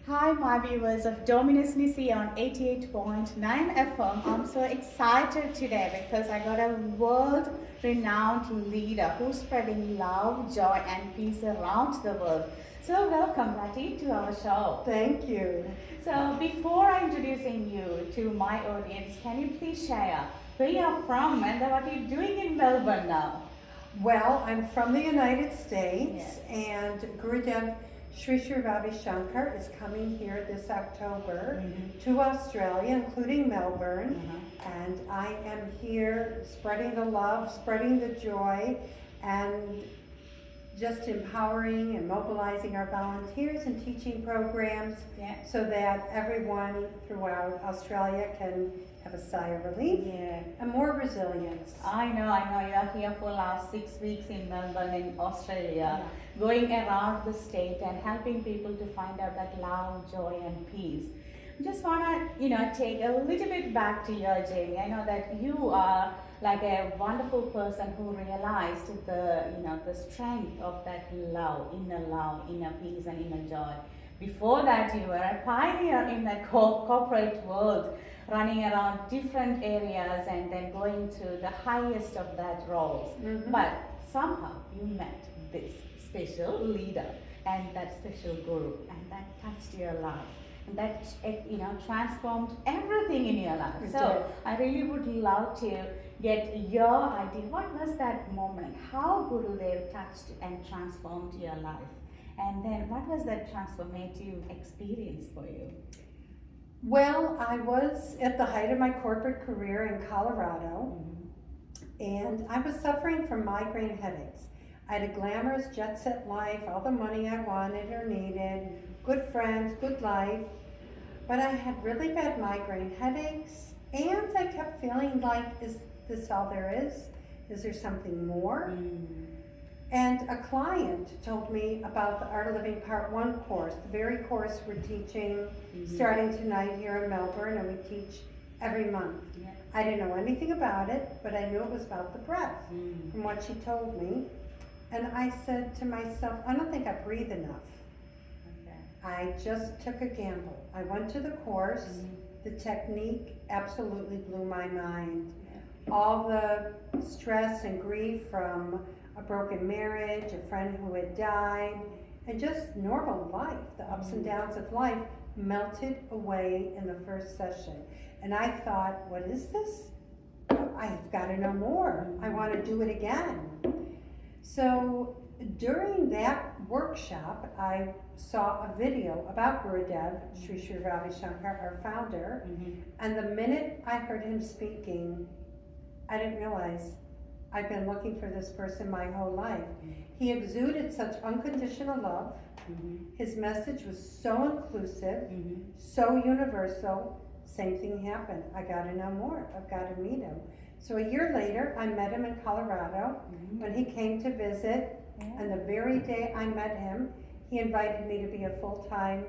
Hi, my viewers of DomminnusNissi on 88.9 FM. I'm so excited today because I got a world-renowned leader who's spreading love, joy, and peace around the world. So welcome, Patti, to our show. Thank you. So before introducing you to my audience, can you please share where you're from and what you're doing in Melbourne now? Well, I'm from the United States, and GuruDev Sri Sri Shankar is coming here this October to Australia, including Melbourne. And I am here spreading the love, spreading the joy, and just empowering and mobilizing our volunteers and teaching programs so that everyone throughout Australia can have a sigh of relief and more resilience. I know, you're here for last 6 weeks in Melbourne in Australia, going around the state and helping people to find out that love, joy and peace. Just wanna, take a little bit back to your journey. I know that you are like a wonderful person who realized the strength of that love, inner peace and inner joy. Before that, you were a pioneer in the corporate world, running around different areas and then going to the highest of that roles. But somehow you met this special leader and that special guru, and that touched your life. And that transformed everything in your life. So I really would love to get your idea. What was that moment? How GuruDev touched and transformed your life? And then what was that transformative experience for you? Well, I was at the height of my corporate career in Colorado, and I was suffering from migraine headaches. I had a glamorous jet set life, all the money I wanted or needed, good friends, good life, but I had really bad migraine headaches, and I kept feeling like, is this all there is? Is there something more? And a client told me about the Art of Living Part 1 course, the very course we're teaching starting tonight here in Melbourne, and we teach every month. I didn't know anything about it, but I knew it was about the breath from what she told me. And I said to myself, I don't think I breathe enough. I just took a gamble. I went to the course. The technique absolutely blew my mind. All the stress and grief from a broken marriage, a friend who had died, and just normal life, the ups and downs of life, melted away in the first session. And I thought, what is this? I've got to know more. I want to do it again. So during that workshop, I saw a video about GuruDev, Sri Sri Shankar, our founder, and the minute I heard him speaking, I didn't realize I've been looking for this person my whole life. He exuded such unconditional love. His message was so inclusive, so universal. Same thing happened. I got to know more. I've got to meet him. So a year later, I met him in Colorado when he came to visit. And the very day I met him, he invited me to be a full-time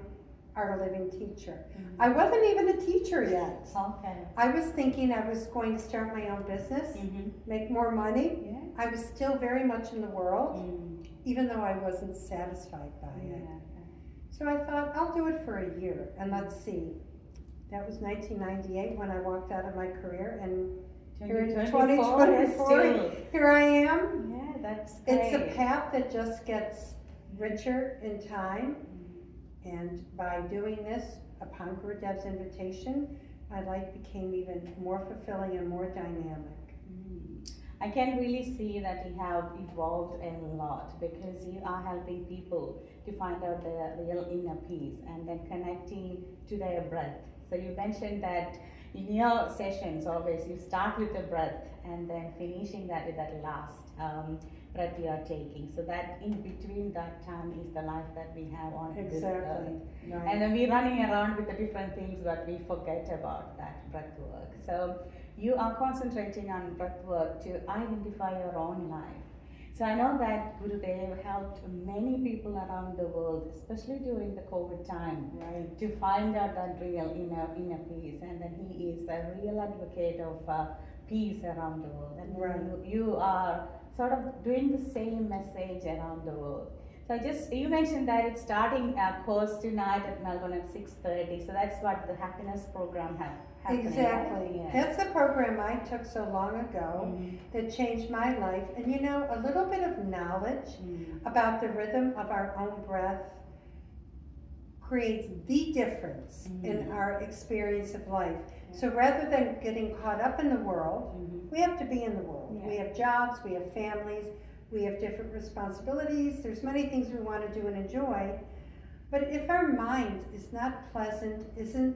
Art of Living teacher. I wasn't even a teacher yet. I was thinking I was going to start my own business, make more money. I was still very much in the world, even though I wasn't satisfied by it. So I thought, I'll do it for a year, and let's see. That was 1998 when I walked out of my career, and here in 2024, here I am. That's great. It's a path that just gets richer in time, and by doing this, upon GuruDev's invitation, my life became even more fulfilling and more dynamic. I can really see that you have evolved a lot because you are helping people to find out their real inner peace and then connecting to their breath. So you mentioned that in your sessions always you start with the breath and then finishing that with that last breath you are taking. So that in between that time is the life that we have on this earth. And then we're running around with the different things that we forget about that breath work. So you are concentrating on breath work to identify your own life. So I know that GuruDev helped many people around the world, especially during the COVID time, to find out that real inner peace. And then he is a real advocate of peace around the world. And you are sort of doing the same message around the world. So just, you mentioned that it's starting a course tonight at Melbourne at 6:30. So that's what the happiness program happening. Exactly. Right? Yeah. That's the program I took so long ago that changed my life. And you know, a little bit of knowledge about the rhythm of our own breath creates the difference in our experience of life. So rather than getting caught up in the world, we have to be in the world. Yeah. We have jobs, we have families, we have different responsibilities. There's many things we want to do and enjoy. But if our mind is not pleasant, isn't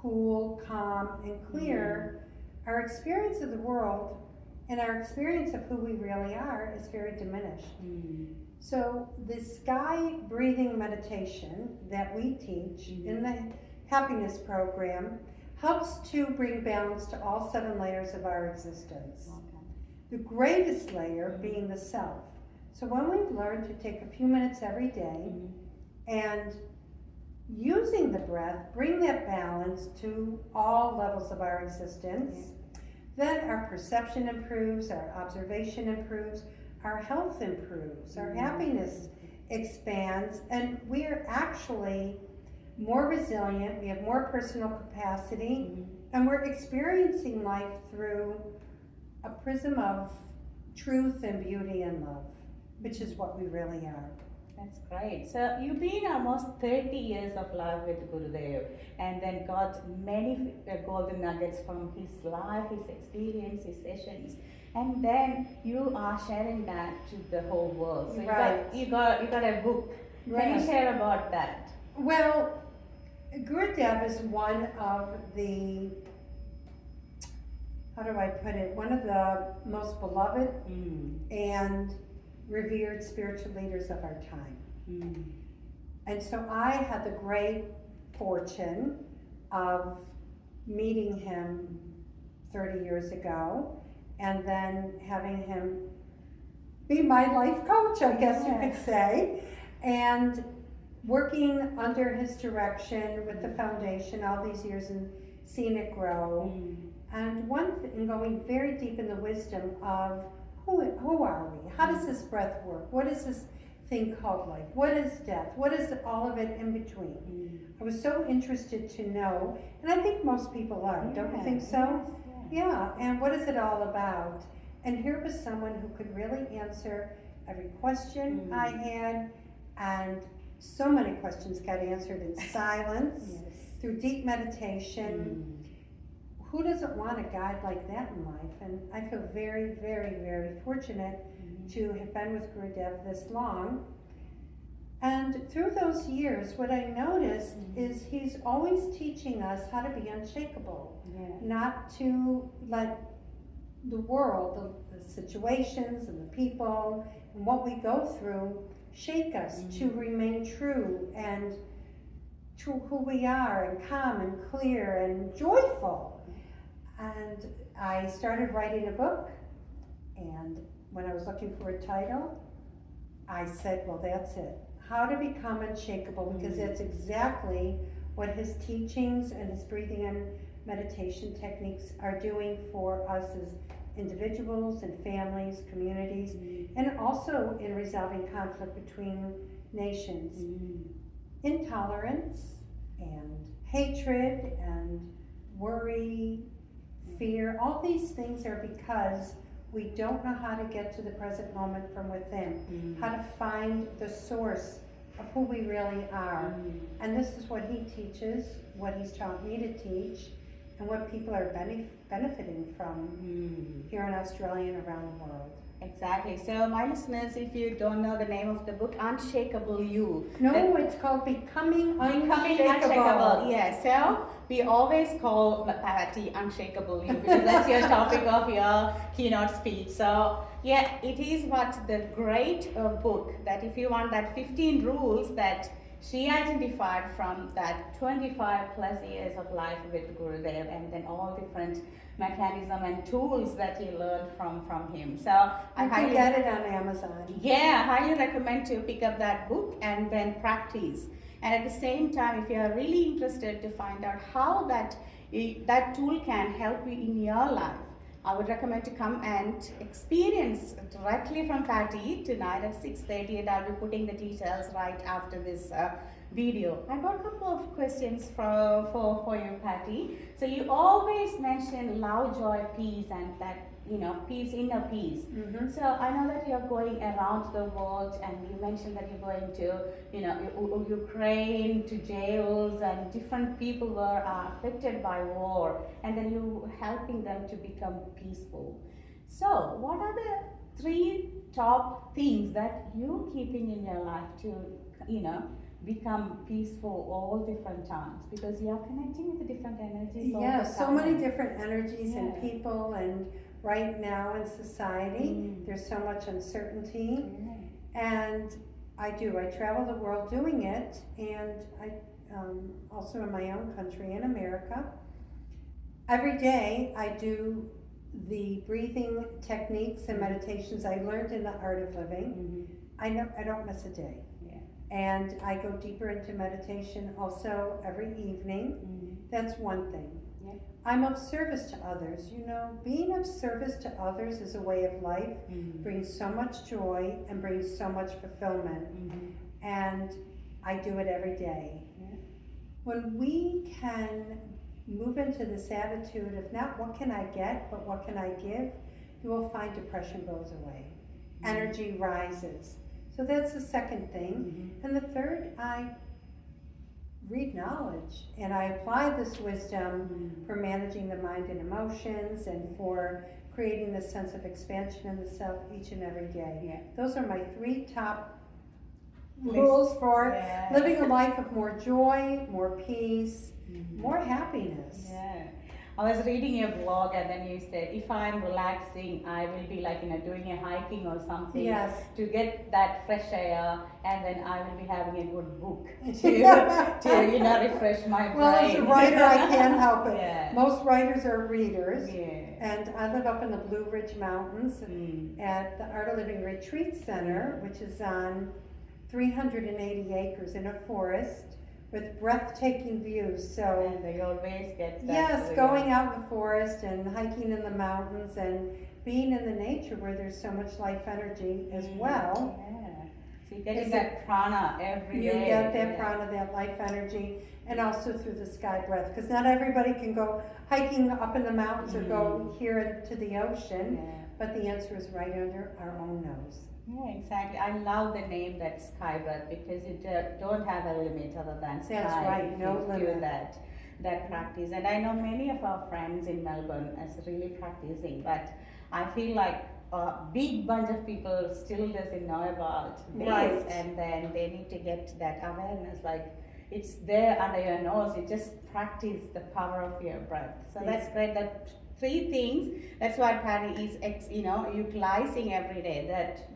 cool, calm, and clear, our experience of the world and our experience of who we really are is very diminished. So the sky breathing meditation that we teach in the happiness program helps to bring balance to all 7 layers of our existence. The greatest layer being the self. So when we learn to take a few minutes every day and using the breath, bring that balance to all levels of our existence, then our perception improves, our observation improves, our health improves, our happiness expands, and we're actually more resilient, we have more personal capacity, and we're experiencing life through a prism of truth and beauty and love, which is what we really are. That's great. So you've been almost 30 years of life with Gurudev and then got many golden nuggets from his life, his experience, his sessions. And then you are sharing that to the whole world. So you got a book. Can you share about that? Well, GuruDev is one of the, how do I put it, one of the most beloved and revered spiritual leaders of our time. And so I had the great fortune of meeting him 30 years ago and then having him be my life coach, I guess you could say, and working under his direction with the foundation all these years and seeing it grow. And one thing, going very deep in the wisdom of who are we? How does this breath work? What is this thing called life? What is death? What is all of it in between? I was so interested to know, and I think most people are, don't you think so? Yeah, and what is it all about? And here was someone who could really answer every question I had, and so many questions got answered in silence, through deep meditation. Who doesn't want a guide like that in life? And I feel very, very, very fortunate to have been with GuruDev this long. And through those years, what I noticed is he's always teaching us how to be unshakable, not to let the world, the situations and the people and what we go through shake us, to remain true and to who we are, and calm and clear and joyful. And I started writing a book, and when I was looking for a title, I said, well, that's it. How to become unshakable, because that's exactly what his teachings and his breathing and meditation techniques are doing for us as individuals and families, communities, and also in resolving conflict between nations. Intolerance and hatred and worry, fear, all these things are because we don't know how to get to the present moment from within, how to find the source of who we really are. And this is what he teaches, what he's taught me to teach, and what people are benefiting from here in Australia and around the world. Exactly. So my listeners, if you don't know the name of the book, Unshakable You. No, it's called Becoming Unshakable. Becoming Unshakable. Yeah. So we always call Patti Unshakable You because that's your topic of your keynote speech. So yeah, it is what the great book that if you want that 15 rules that she identified from that 25 plus years of life with Gurudev, and then all different mechanism and tools that you learned from him. So I can get it on Amazon. Yeah, I highly recommend to pick up that book and then practice. And at the same time, if you are really interested to find out how that tool can help you in your life, I would recommend to come and experience directly from Patti tonight at 6:30, and I'll be putting the details right after this video. I got a couple of questions for you, Patti. So you always mention love, joy, peace, and that, peace, inner peace. So I know that you're going around the world, and you mentioned that you're going to, Ukraine, to jails, and different people were affected by war, and then you helping them to become peaceful. So what are the 3 top things that you keeping in your life to, become peaceful all different times, because you are connecting with the different energies all Yeah, the so time. many different energies and Yeah. people, and right now in society, there's so much uncertainty. And I travel the world doing it, and I also in my own country, in America. Every day I do the breathing techniques and meditations I learned in the Art of Living. I don't miss a day. And I go deeper into meditation also every evening. That's one thing. I'm of service to others. Being of service to others is a way of life, brings so much joy and brings so much fulfillment. And I do it every day. When we can move into this attitude of not what can I get, but what can I give, you will find depression goes away. Energy rises. So that's the second thing. And the third, I read knowledge, and I apply this wisdom for managing the mind and emotions, and for creating this sense of expansion in the self each and every day. Those are my 3 top rules for living a life of more joy, more peace, more happiness. I was reading your blog, and then you said, if I'm relaxing, I will be like, doing a hiking or something to get that fresh air, and then I will be having a good book to refresh my brain. Well, as a writer, I can't help it. Most writers are readers. And I live up in the Blue Ridge Mountains at the Art of Living Retreat Center, which is on 380 acres in a forest with breathtaking views. So and they always get that. Yes, going out in the forest and hiking in the mountains and being in the nature where there's so much life energy as well. So you're getting that prana every day. You get that prana, that life energy, and also through the sky breath, because not everybody can go hiking up in the mountains or go here into the ocean, but the answer is right under our own nose. Yeah, exactly. I love the name, that sky breath, because you don't have a limit other than sky. That's right, no limit. Do that practice. And I know many of our friends in Melbourne is really practicing, but I feel like a big bunch of people still doesn't know about this, and then they need to get that awareness, like it's there under your nose. You just practice the power of your breath. So that's great. That 3 things. That's what Patti is, utilizing every day. That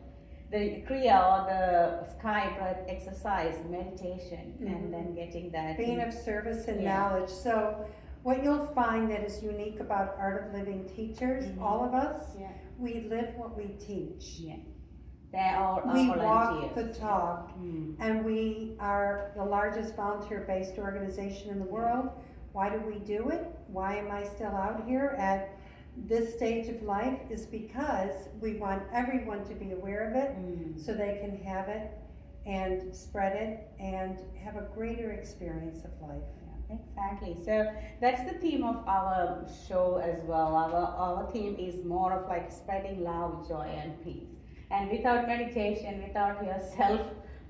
the Kriya, or the sky breath exercise, meditation, and then getting that. Being of service and knowledge. So what you'll find that is unique about Art of Living teachers, all of us, we live what we teach. They are we volunteers. Walk the talk, and we are the largest volunteer-based organization in the world. Why do we do it? Why am I still out here at this stage of life? Is because we want everyone to be aware of it, so they can have it and spread it and have a greater experience of life. Exactly. So that's the theme of our show as well. Our theme is more of like spreading love, joy, and peace. And without meditation, without your self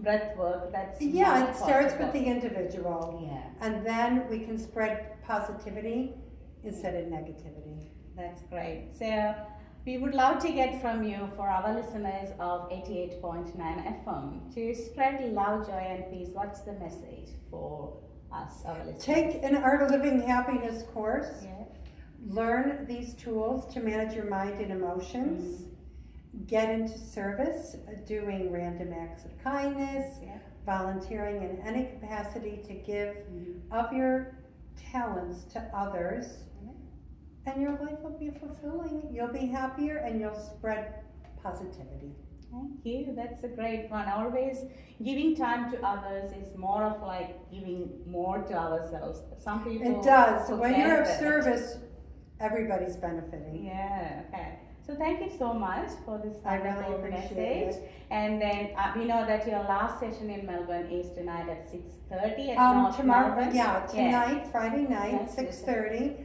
breath work, that's not it starts possible. with the individual. And then we can spread positivity instead of negativity. That's great. So we would love to get from you, for our listeners of 88.9 FM, to spread love, joy, and peace. What's the message for us, our listeners? Take an Art of Living Happiness course. Learn these tools to manage your mind and emotions. Get into service, doing random acts of kindness, volunteering in any capacity to give of your talents to others. And your life will be fulfilling. You'll be happier, and you'll spread positivity. Thank you. That's a great one. Always giving time to others is more of like giving more to ourselves. Some people It does. When forget you're of that. service, everybody's benefiting. Yeah, okay. So thank you so much for this I really wonderful appreciate message. it. And then we know that your last session in Melbourne is tonight at 6:30 at North Tomorrow, Melbourne. yeah, tonight, Friday night, Yes, 6:30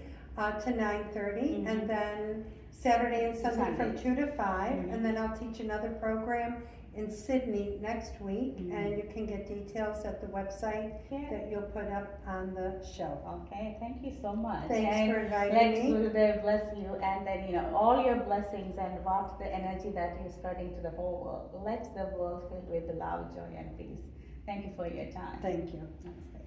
to 9:30, and then Saturday and Sunday from 2 to 5, and then I'll teach another program in Sydney next week, and you can get details at the website that you'll put up on the show. Okay, thank you so much. Thanks for inviting let me. GuruDev bless you, and then all your blessings and what the energy that you're spreading to the whole world. Let the world filled with love, joy, and peace. Thank you for your time. Thank you. Namaste.